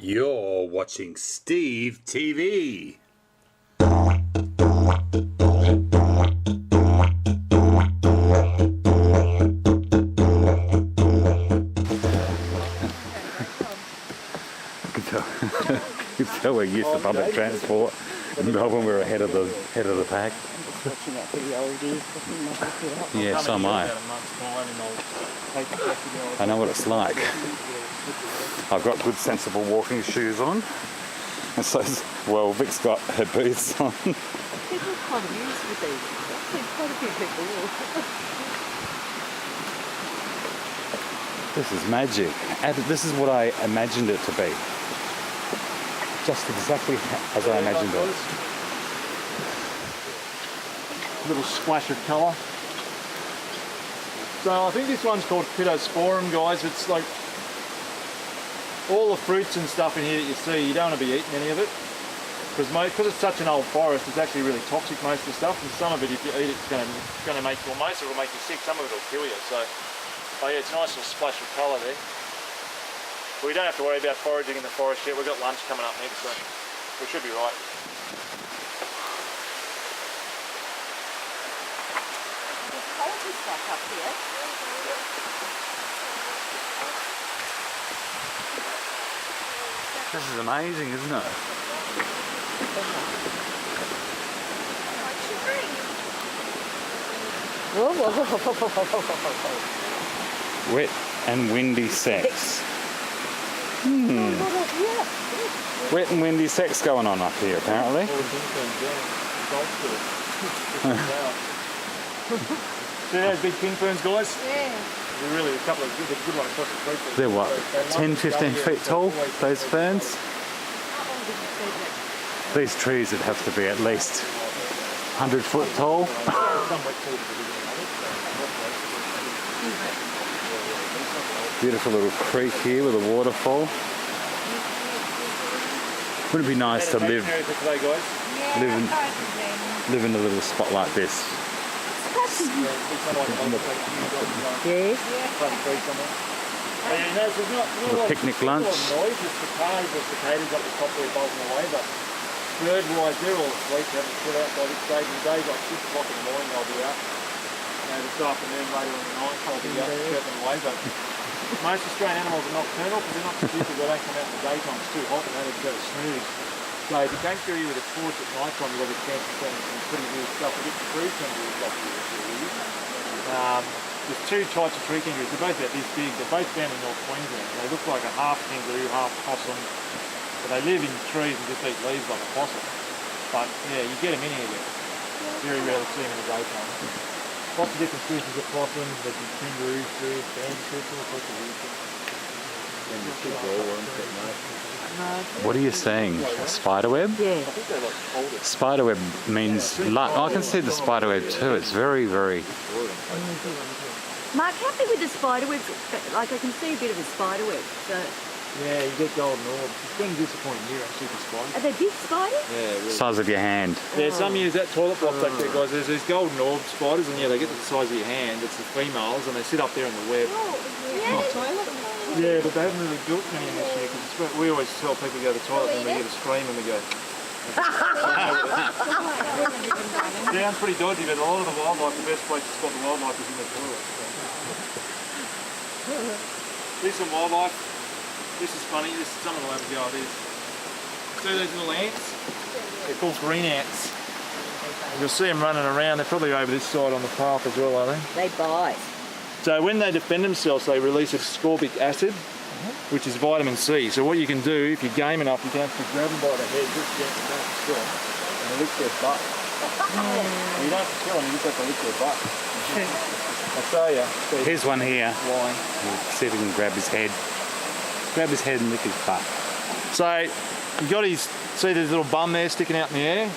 You're watching Steve TV. You can tell we're used to public transport. In Melbourne, we're ahead of the pack. Watching that video it is. Yeah, so am I. I know what it's like. I've got good, sensible walking shoes on. And so, well, Vic's got her boots on. People kind of used with these. I've seen quite a few people walk. This is magic. And this is what I imagined it to be. Just exactly as I imagined it. Little splash of colour. So I think this one's called Pittosporum, guys. It's like all the fruits and stuff in here that you see, you don't want to be eating any of it. Because it's such an old forest, it's actually really toxic, most of the stuff. And some of it, if you eat it, it's going to make, well, most of it will make you sick, some of it will kill you. So, oh yeah, it's a nice little splash of colour there. But we don't have to worry about foraging in the forest yet. We've got lunch coming up next, so we should be right. Stuff up here. This is amazing, isn't it? Whoa, whoa, whoa, whoa, whoa, whoa, whoa. Wet and windy sex. Wet and windy sex going on up here, apparently. See those big king ferns, guys? Yeah. They're really a couple of good ones across the creek. They're what, 10, 15 feet tall, those ferns? These trees would have to be at least 100 foot tall. Beautiful little creek here with a waterfall. Wouldn't it be nice to live in a little spot like this? Yes. The picnic lunch. Noise, the cicadas or cicadas up the top there buzzing away, but bird-wise they're all asleep, they haven't put out by this stage of the day. Like 6 o'clock in the morning they'll be out. This afternoon, later in the night, they'll be out chirping away. But most Australian animals are nocturnal because they're not stupid, they don't come out in the daytime, it's too hot and they go to snooze. So if you came through here with a torch at night time, you've got a chance of seeing some pretty weird stuff. We get the tree kangaroos up here. There's two types of tree kangaroos. They're both about this big. They're both found in North Queensland. They look like a half kangaroo, half possum. But they live in trees and just eat leaves like a possum. But yeah, you get them in here. Very rare to see them in the daytime. Lots of different species of possums. There's some kangaroos too, bandicoots, all sorts of weird things. What are you saying? Spiderweb? Yeah. Spiderweb means luck. I can see the spiderweb too. It's very, very... Mark, help me with the spiderweb. Like I can see a bit of a spiderweb. So. Yeah, you get golden orbs. It's been disappointing here actually for spiders. Are they big spiders? Yeah, really. Size of your hand. Yeah, some use that toilet block back there, guys. There's these golden orb spiders, and yeah, they get to the size of your hand. It's the females, and they sit up there in the web. Yeah, but they haven't really built many in this year because we always tell people to go to the toilet and we get a scream and we go. Sounds pretty dodgy, but a lot of the wildlife, the best place to spot the wildlife is in the toilet. So. Here's some wildlife. This is funny. Some of them have a go at this. See these little ants? They're called green ants. You'll see them running around. They're probably over this side on the path as well, I think. They bite. So when they defend themselves, they release ascorbic acid, which is vitamin C. So what you can do, if you're game enough, you can actually grab them by the head, just gently, don't kill them, and lick their butt. You don't have to kill them, you just have to lick their butt. I'll show you. Here's one here. Why? See if we can grab his head. Grab his head and lick his butt. So you got his, see this little bum there sticking out in the air?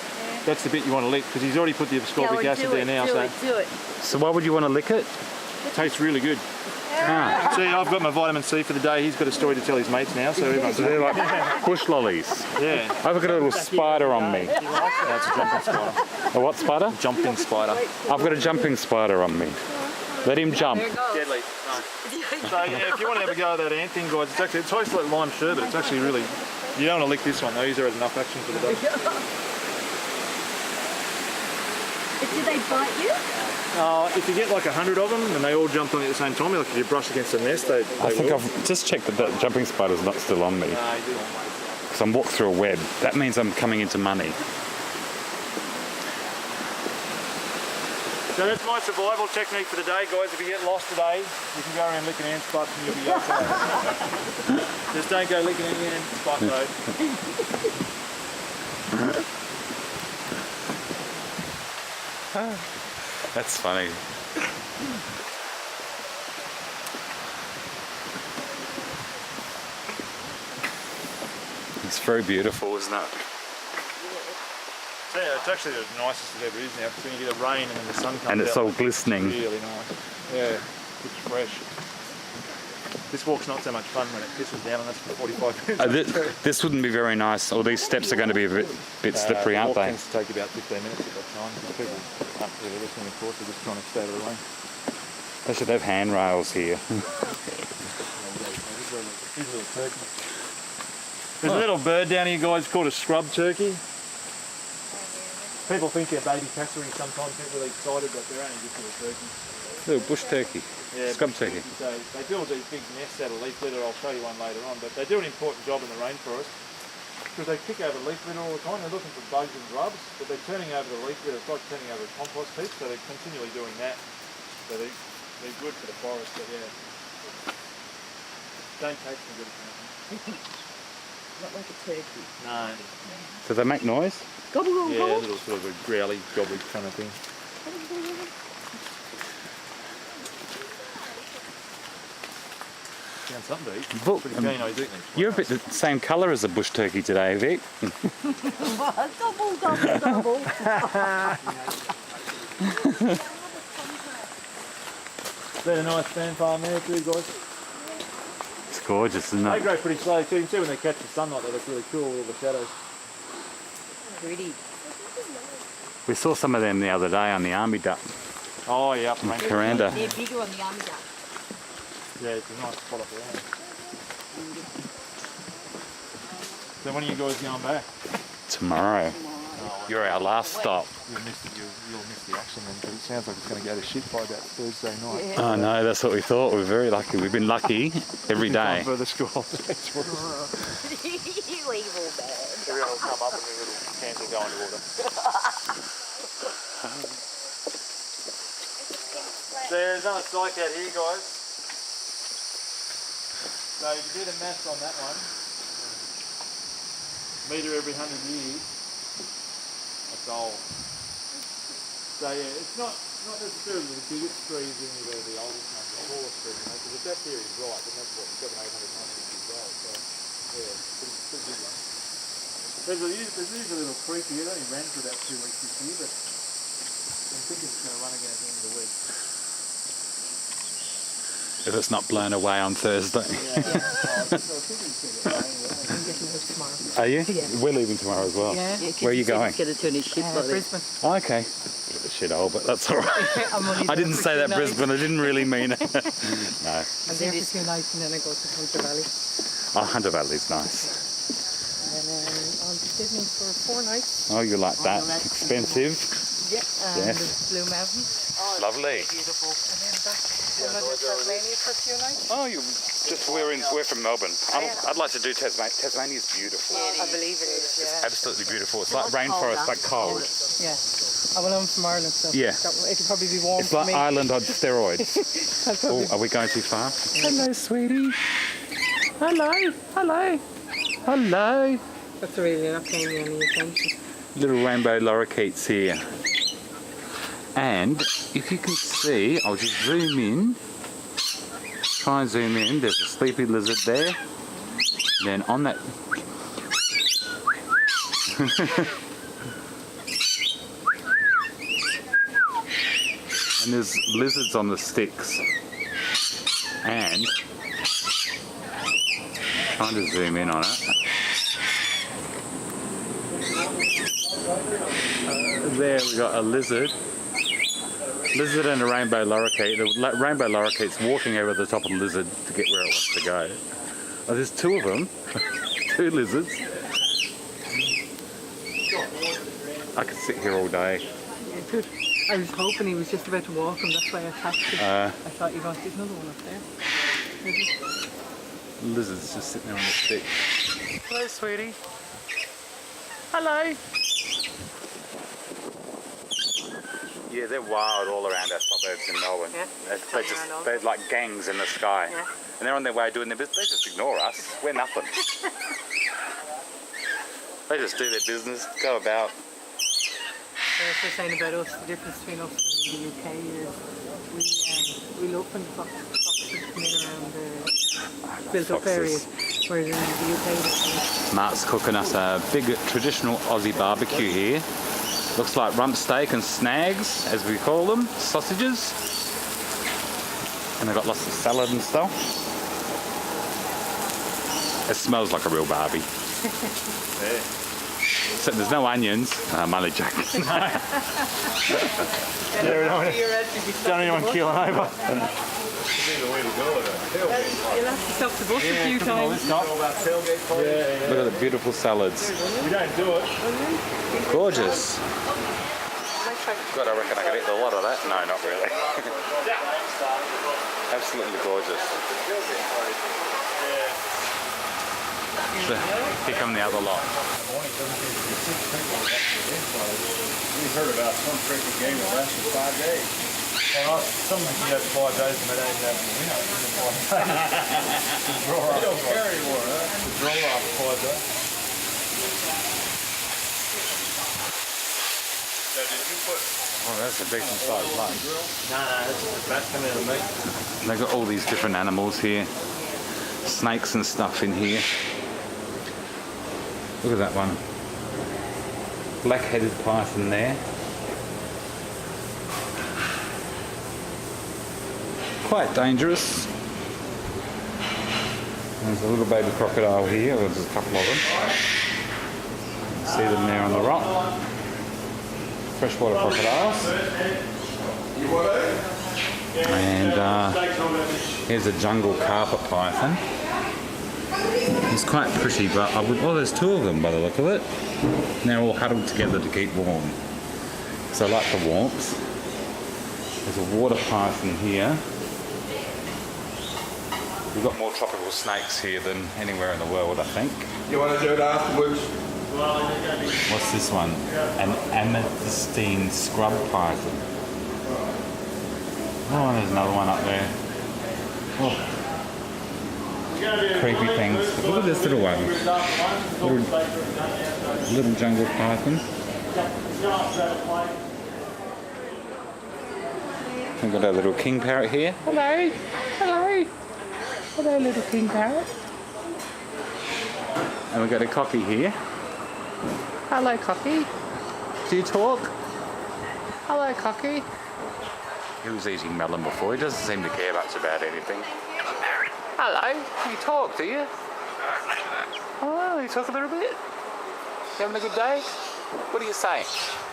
That's the bit you want to lick because he's already put the ascorbic acid there now. Do it. So why would you want to lick it? It tastes really good. Ah. See, I've got my vitamin C for the day. He's got a story to tell his mates now, so everyone's They're like bush lollies. yeah. I've got a little spider on me. That's a jumping spider. A what spider? Jumping spider. I've got a jumping spider on me. Let him jump. Deadly. No. So yeah, if you want to have a go at that ant thing, guys, it tastes like lime sherbet. It's actually really You don't want to lick this one though, these are enough action for the dog. Do they bite you? If you get like 100 of them and they all jumped on you at the same time, like if you brush against the nest, they I think will. I've just checked that that jumping spider's not still on me. Nah, you do almost. Because I'm walked through a web. That means I'm coming into money. So that's my survival technique for the day, guys. If you get lost today, you can go around licking ants butts and you'll be okay. Just don't go licking any ants butt though. That's funny. It's very beautiful, isn't it? So yeah, it's actually the nicest it ever is now, because when you get a rain and then the sun comes out. And it's all it's glistening. really nice. Yeah, it's fresh. This walk's not so much fun when it pisses down and that's for 45 minutes. This wouldn't be very nice. All these steps are going to be a bit slippery, the aren't walk they? tends to take about 15 minutes at that time. People aren't really listening, of course, they're just trying to stay out of the rain. They should have handrails here. Here's a little turkey. There's a little bird down here, guys, called a scrub turkey. People think they're baby passeries sometimes, get really excited, but they're only just little turkeys. Little bush turkey. Yeah, Scrub turkey. So they build these big nests out of leaf litter. I'll show you one later on. But they do an important job in the rainforest because they pick over leaf litter all the time. They're looking for bugs and grubs, but they're turning over the leaf litter. It's like turning over a compost heap, so they're continually doing that. So they're good for the forest. But yeah, don't taste them good. Not like a turkey. No. Do they make noise? Gobble, gobble, Yeah, a gobble. little sort of a growly, gobbly kind of thing. Found something to eat. Look, Pretty keen, he's eating it. you're a bit the same colour as a bush turkey today, Vic. Gobble, gobble, gobble. See the nice fan farm there too, guys. It's gorgeous, isn't They it? grow pretty slow too. You can see when they catch the sunlight, they look really cool with all the shadows. Pretty. We saw some of them the other day on the army duck. Oh yeah, up around. Coranda. They're bigger on the army duck. Yeah, it's a nice spot up there. So when are you guys going back? Tomorrow. You're our last stop. You'll miss the action then, because it sounds like it's going to go to shit by about Thursday night. Oh no, that's what we thought. We're very lucky. We've been lucky every day. For the school. You evil man. Everyone will come up and their little cans will go underwater. So there's another psych out here, guys. So you can do the maths on that one. Metre every 100 years. That's old. So yeah, it's not necessarily the biggest trees in the oldest ones, the tallest trees, because if that theory is right, then that's what 700, 800, 900 years old. So yeah, it's pretty big one. There's usually a little creek here. It only ran for about 2 weeks this year, but I'm thinking it's going to run again at the end of the week. If it's not blown away on Thursday. Are you? Yeah. We're leaving tomorrow as well. Yeah. Where are you going? It's going to turn his ship like this. Brisbane. Oh, okay. Bit of a shithole, but that's all right. I'm only I there didn't for say 2 that, nights. Brisbane. I didn't really mean it. No. I'm there for 2 nights and then I go to Hunter Valley. Oh, Hunter Valley's nice. And then on to Sydney for 4 nights. Oh, you like that? that's Expensive. Yeah. And Yes. the Blue Mountains. Lovely. Beautiful. And then back to Tasmania for a few nights. Oh, we're from Melbourne. I'd like to do Tasmania. Tasmania's beautiful. I believe it is, yeah. Absolutely beautiful. It's like rainforest, but cold. Yeah. Well, I'm from Ireland, so Yeah. it'll probably be warm It's for like me. Ireland on steroids. I'll probably- Oh, are we going too far? Hello, sweetie. Hello. Hello. Hello. That's really not paying me any attention. Little rainbow lorikeets here. And if you can see, I'll just zoom in. Try and zoom in. There's a sleepy lizard there. Then on that. And there's lizards on the sticks. And trying to zoom in on it. There we got a lizard. Lizard and a rainbow lorikeet. The rainbow lorikeet's walking over the top of the lizard to get where it wants to go. Oh, there's 2 of them. 2 lizards. I could sit here all day. Yeah, good. I was hoping he was just about to walk him, that's why I tapped him. I thought you got, there's another one up there. Lizards just sitting there on the stick. Hello, sweetie. Hello. Yeah, they're wild all around our suburbs in Melbourne. Yeah, They're like gangs in the sky. Yeah. And they're on their way doing their business. They just ignore us. We're nothing. They just do their business, go about. As they're saying about us, the difference between us and the UK is we look when foxes come in around the built up Foxes. areas, whereas in the UK Mark's cooking us a big traditional Aussie barbecue here. Looks like rump steak and snags, as we call them, sausages. And they've got lots of salad and stuff. It smells like a real barbie. Except there's no onions. I'm only joking. Don't anyone keeling over. you'll have to stop the bus a few times. Look at the beautiful salads. We don't do it. Gorgeous. God, I reckon I could eat a lot of that. No, not really. Absolutely gorgeous. So, here come the other lot. We heard about some cricket game that lasted 5 days. Well, some of you have 5 days and they don't have the winner in the 5 days. They don't care anymore, huh? The draw after 5 days. So did you put... Oh, that's a decent sized lunch. No, that's the best thing of the meat. They've got all these different animals here. Snakes and stuff in here. Look at that one. Black-headed python there. Quite dangerous. There's a little baby crocodile here. There's a couple of them. See them there on the rock. Freshwater crocodiles. And here's a jungle carpet python. He's quite pretty, but I would. Oh, there's 2 of them by the look of it. And they're all huddled together to keep warm. So I like the warmth. There's a water python here. We've got more tropical snakes here than anywhere in the world, I think. You want to do it afterwards? What's this one? An amethystine scrub python. Oh, there's another one up there. Oh. Creepy things. Look at this little one. Little jungle python. We've got our little king parrot here. Hello. Hello. Hello, little king parrot. And we've got a cocky here. Hello, cocky. Do you talk? Hello, cocky. He was eating melon before. He doesn't seem to care much about anything. Hello. You talk, do you? Oh, you talk a little bit? You having a good day? What do you say?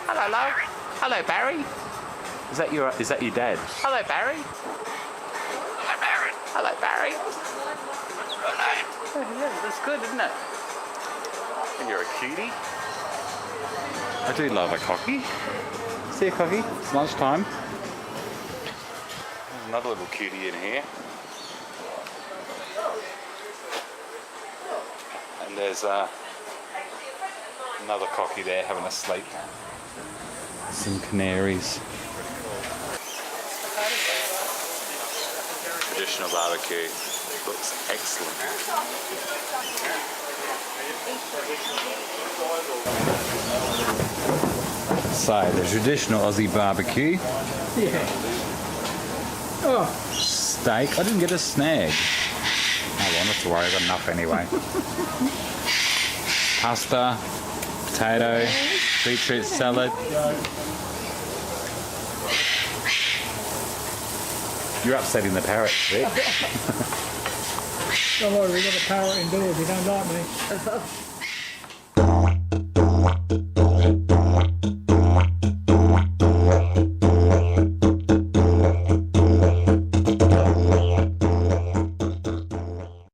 Hello, love. Hello, Barry. Is that your dad? Hello, Barry. Hello, Barry. Hello, Barry. Hello. Yeah, that's good, isn't it? And you're a cutie. I do love a cocky. See a cocky? It's lunchtime. There's another little cutie in here. And there's another cocky there having a sleep. Some canaries. Traditional barbecue. Looks excellent. So, the traditional Aussie barbecue. Yeah. Oh. Steak. I didn't get a snag. Oh well, not to worry, I got enough anyway. Pasta, potato, beetroot salad. You're upsetting the parrots there. Don't worry, we got a parrot indoors, he don't like me.